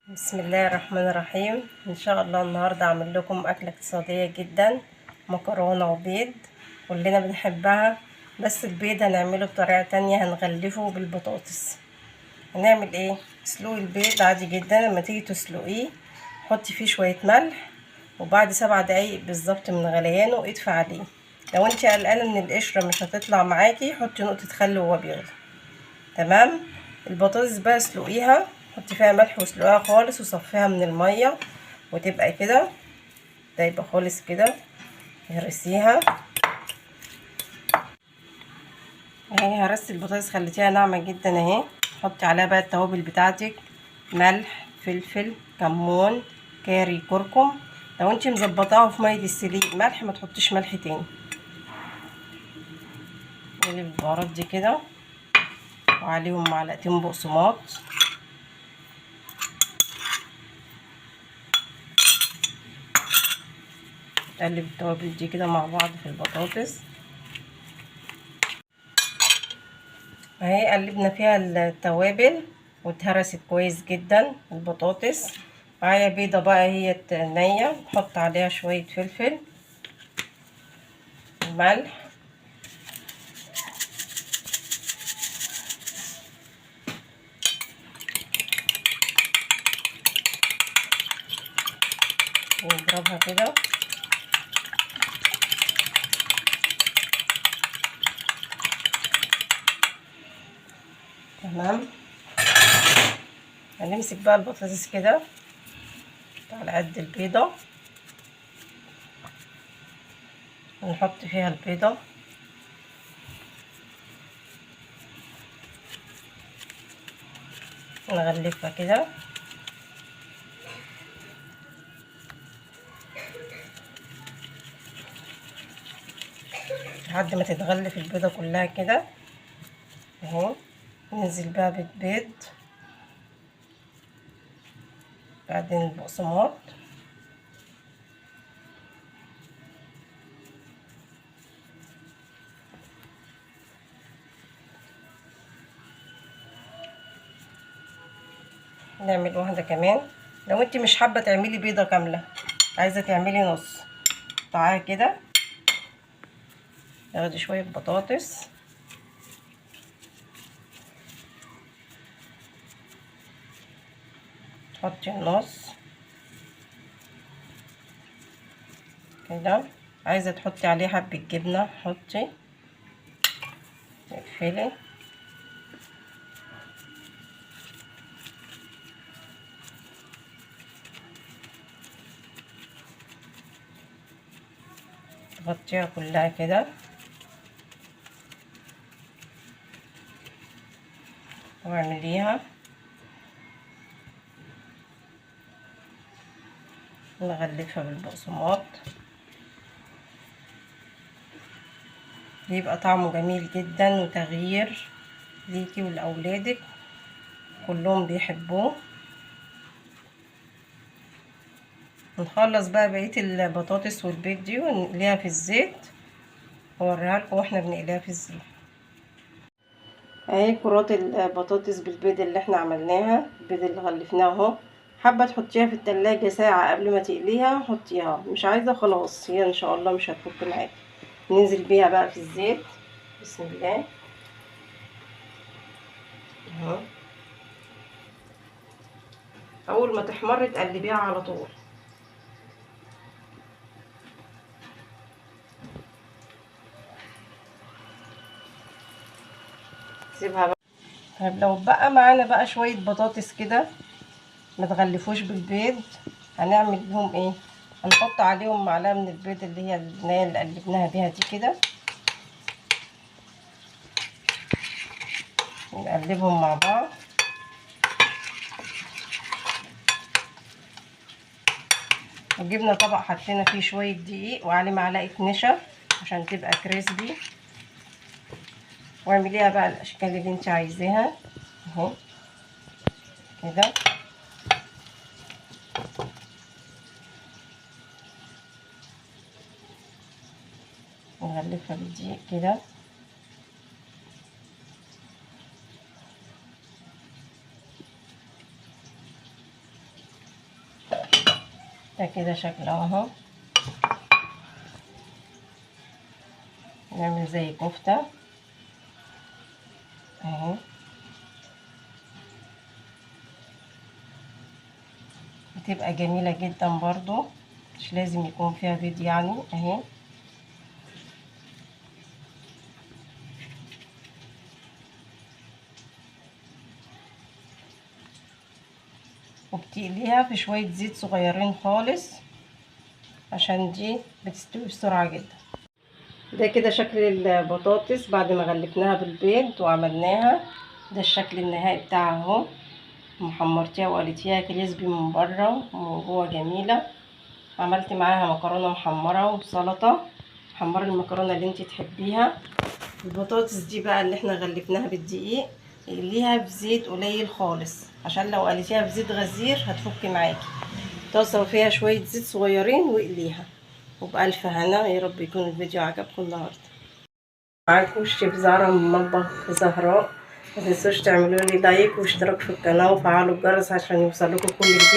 بسم الله الرحمن الرحيم. ان شاء الله النهارده اعمل لكم اكله اقتصاديه جدا، مكرونه وبيض. كلنا بنحبها، بس البيض هنعمله بطريقه تانية، هنغلفه بالبطاطس. هنعمل ايه؟ تسلقي البيض عادي جدا. لما تيجي تسلقيه حطي فيه شويه ملح، وبعد 7 دقايق بالظبط من غليانه اطفي عليه. لو انت قلقانه ان القشره مش هتطلع معاكي حطي نقطه خل وهو بيغلي. تمام. البطاطس بقى اسلقيها، حطي فيها ملح واسلقيها خالص وصفيها من الميه وتبقى كده دايبه خالص كده. هرسيها اهي، هرسي البطاطس خليتيها ناعمه جدا اهي. حطي عليها بقى التوابل بتاعتك: ملح، فلفل، كمون، كاري، كركم. لو انت مظبطاها في ميه السليق ملح ما تحطيش ملح تاني. نقلب البهارات دي كده وعليهم معلقتين بقسماط. نقلب التوابل دي كده مع بعض في البطاطس اهي. قلبنا فيها التوابل واتهرست كويس جدا البطاطس. معايا بيضه بقى هي نيه، نحط عليها شويه فلفل وملح ونضربها كده. تمام. هنمسك بقى البطاطس كده على قد البيضه، ونحط فيها البيضه ونغلفها كده لحد ما تتغلف البيضه كلها كده اهو. ننزل بقى بالبيض، بعدين البقسماط، نعمل واحده كمان. لو انت مش حابه تعملي بيضه كامله، عايزه تعملي نص، قطعيها كده. تاخدي شويه بطاطس تحطي النص كده. عايزه تحطي عليه حبه جبنه حطي، تقفلي. تغطيها كلها كده واعمليها. نغلفها بالبقسماط، بيبقى طعمه جميل جدا وتغيير ليكي ولأولادك، كلهم بيحبوه. نخلص بقى بقية البطاطس والبيض دي ونقليها في الزيت، اوريها لكم واحنا بنقليها في الزيت. اهي كرات البطاطس بالبيض اللي احنا عملناها، البيض اللي غلفناه اهو. حابه تحطيها في التلاجة ساعة قبل ما تقليها حطيها، مش عايزة خلاص هي ان شاء الله مش هتفك معاكي. ننزل بيها بقى في الزيت. بسم الله اهو. اول ما تحمر تقلبيها على طول. سيبها بقى. طيب لو بقى معانا بقى شوية بطاطس كده ما تغلفوش بالبيض، هنعمل بيهم ايه؟ هنحط عليهم معلقة من البيض اللي هي النية اللي قلبناها بيها دي كده، نقلبهم مع بعض. وجبنا طبق حطينا فيه شوية دقيق وعليه معلقة نشا عشان تبقى كريسبي. واعمليها بقى الاشكال اللي انت عايزاها اهو كده. نغلفها بالدقيق كده. ده كده شكله اهو، نعمل زي كفتة اهي، بتبقى جميلة جدا برضو، مش لازم يكون فيها بيض يعني اهي. وبتقليها في شوية زيت صغيرين خالص عشان دي بتستوي بسرعة جدا. ده كده شكل البطاطس بعد ما غلفناها بالبيض وعملناها، ده الشكل النهائي بتاعها اهو. محمرتيها وقليتيها كريسبي من بره ومن جوه جميلة. عملت معاها مكرونة محمرة وسلطة، حمري المكرونة اللي انت تحبيها. البطاطس دي بقى اللي احنا غلفناها بالدقيق، اقليها في زيت قليل خالص عشان لو قليتيها في زيت غزير هتفك معاكي. طاسة وفيها شوية زيت صغيرين واقليها. وبألف هنا، يا رب يكون الفيديو عجبكم النهارده. معاكم الشيف زهرة من مطبخ زهراء. متنسوش تعملوا لي لايك واشتراك في القناة وفعلوا الجرس عشان يوصلكم كل جديد.